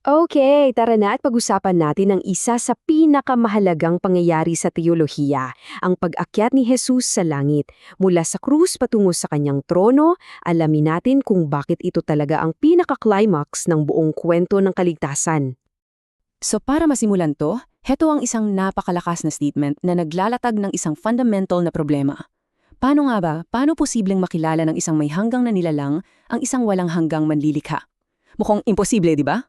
Okay, tara na at pag-usapan natin ang isa sa pinakamahalagang pangyayari sa teolohiya, ang pag-akyat ni Jesus sa langit. Mula sa krus patungo sa kanyang trono, alamin natin kung bakit ito talaga ang pinaka-climax ng buong kwento ng kaligtasan. So para masimulan to, heto ang isang napakalakas na statement na naglalatag ng isang fundamental na problema. Paano nga ba, paano posibleng makilala ng isang may hanggang na nilalang ang isang walang hanggang manlilikha? Mukhang imposible, di ba?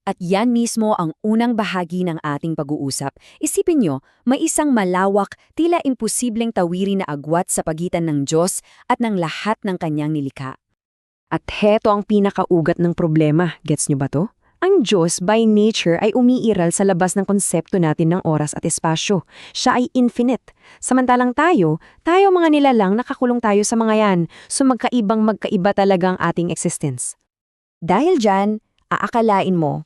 At yan mismo ang unang bahagi ng ating pag-uusap. Isipin nyo, may isang malawak, tila imposibleng tawirin na agwat sa pagitan ng Diyos at ng lahat ng kanyang nilikha. At heto ang pinakaugat ng problema, gets nyo ba to? Ang Diyos by nature ay umiiral sa labas ng konsepto natin ng oras at espasyo. Siya ay infinite. Samantalang tayo mga nilalang nakakulong tayo sa mga yan, so magkaiba talagang ating existence. Dahil dyan, aakalain mo,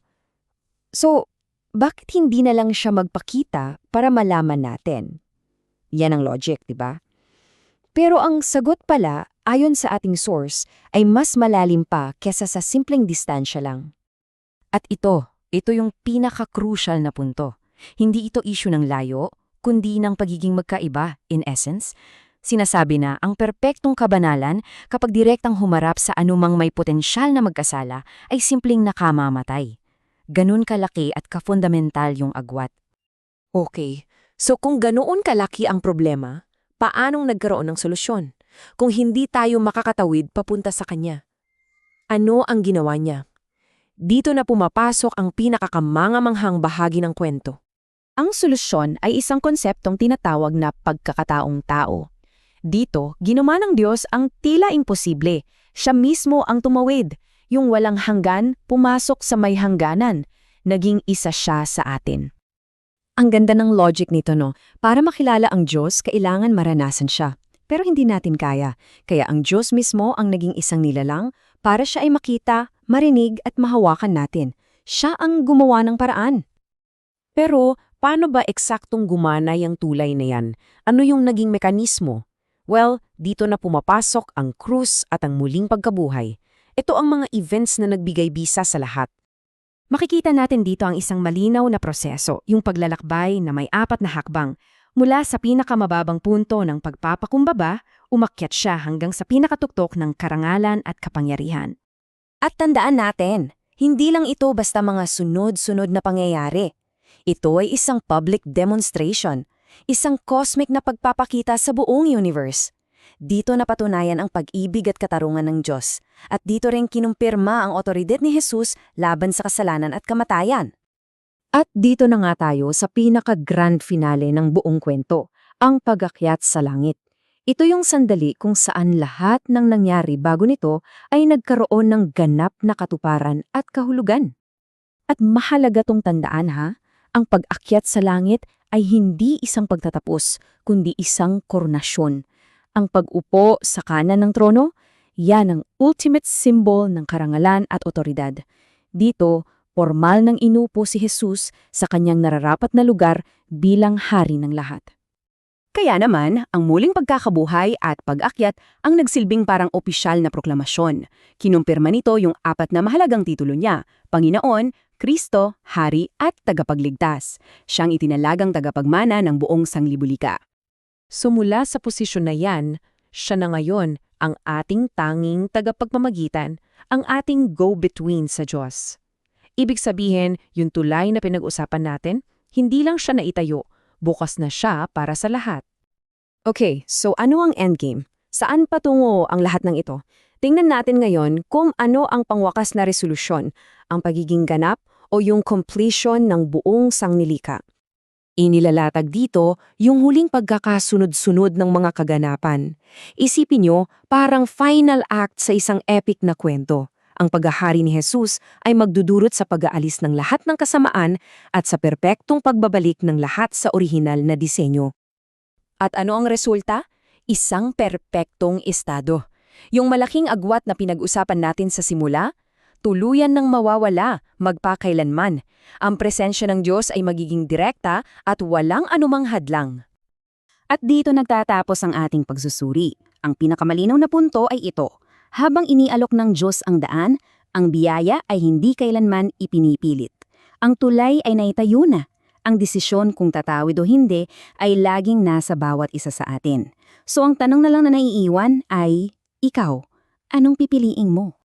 so, bakit hindi na lang siya magpakita para malaman natin? Yan ang logic, di ba? Pero ang sagot pala, ayon sa ating source, ay mas malalim pa kesa sa simpleng distansya lang. At ito yung pinaka-crucial na punto. Hindi ito issue ng layo, kundi ng pagiging magkaiba, in essence. Sinasabi na ang perpektong kabanalan kapag direktang humarap sa anumang may potensyal na magkasala ay simpleng nakamamatay. Ganun kalaki at kafundamental yung agwat. Okay, so kung ganoon kalaki ang problema, paanong nagkaroon ng solusyon? Kung hindi tayo makakatawid papunta sa kanya. Ano ang ginawa niya? Dito na pumapasok ang pinakakamangamanghang bahagi ng kwento. Ang solusyon ay isang konseptong tinatawag na pagkakataong tao. Dito, ginawa ng Diyos ang tila imposible. Siya mismo ang tumawid. Yung walang hanggan, pumasok sa may hangganan. Naging isa siya sa atin. Ang ganda ng logic nito, no? Para makilala ang Diyos, kailangan maranasan siya. Pero hindi natin kaya. Kaya ang Diyos mismo ang naging isang nilalang para siya ay makita, marinig at mahawakan natin. Siya ang gumawa ng paraan. Pero paano ba eksaktong gumana yung tulay na yan? Ano yung naging mekanismo? Well, dito na pumapasok ang krus at ang muling pagkabuhay. Ito ang mga events na nagbigay bisa sa lahat. Makikita natin dito ang isang malinaw na proseso, yung paglalakbay na may 4 na hakbang. Mula sa pinakamababang punto ng pagpapakumbaba, umakyat siya hanggang sa pinakatuktok ng karangalan at kapangyarihan. At tandaan natin, hindi lang ito basta mga sunod-sunod na pangyayari. Ito ay isang public demonstration, isang cosmic na pagpapakita sa buong universe. Dito napatunayan ang pag-ibig at katarungan ng Diyos, at dito rin kinumpirma ang otoridad ni Jesus laban sa kasalanan at kamatayan. At dito na nga tayo sa pinaka-grand finale ng buong kwento, ang pag-akyat sa langit. Ito yung sandali kung saan lahat ng nangyari bago nito ay nagkaroon ng ganap na katuparan at kahulugan. At mahalaga tong tandaan ha, ang pag-akyat sa langit ay hindi isang pagtatapos, kundi isang koronasyon. Ang pag-upo sa kanan ng trono, yan ang ultimate symbol ng karangalan at otoridad. Dito, formal nang inupo si Jesus sa kanyang nararapat na lugar bilang hari ng lahat. Kaya naman, ang muling pagkakabuhay at pag-akyat ang nagsilbing parang opisyal na proklamasyon. Kinumpirma nito yung 4 na mahalagang titulo niya, Panginoon, Kristo, Hari at Tagapagligtas. Siyang itinalagang tagapagmana ng buong sanglibulika. So mula sa posisyon na yan, siya na ngayon ang ating tanging tagapagmamagitan, ang ating go-between sa Diyos. Ibig sabihin, yung tulay na pinag-usapan natin, hindi lang siya naitayo, bukas na siya para sa lahat. Okay, so ano ang endgame? Saan patungo ang lahat ng ito? Tingnan natin ngayon kung ano ang pangwakas na resolusyon, ang pagiging ganap o yung completion ng buong sanglilika. Inilalatag dito yung huling pagkakasunod-sunod ng mga kaganapan. Isipin nyo, parang final act sa isang epic na kwento. Ang paghahari ni Jesus ay magdudurot sa pag-aalis ng lahat ng kasamaan at sa perpektong pagbabalik ng lahat sa orihinal na disenyo. At ano ang resulta? Isang perpektong estado. Yung malaking agwat na pinag-usapan natin sa simula, tuluyan ng mawawala, magpakailanman. Ang presensya ng Diyos ay magiging direkta at walang anumang hadlang. At dito nagtatapos ang ating pagsusuri. Ang pinakamalinaw na punto ay ito. Habang inialok ng Diyos ang daan, Ang biyaya ay hindi kailanman ipinipilit. Ang tulay ay naitayo na. Ang desisyon kung tatawid o hindi ay laging nasa bawat isa sa atin. So ang tanong na lang na naiiwan ay, ikaw, anong pipiliin mo?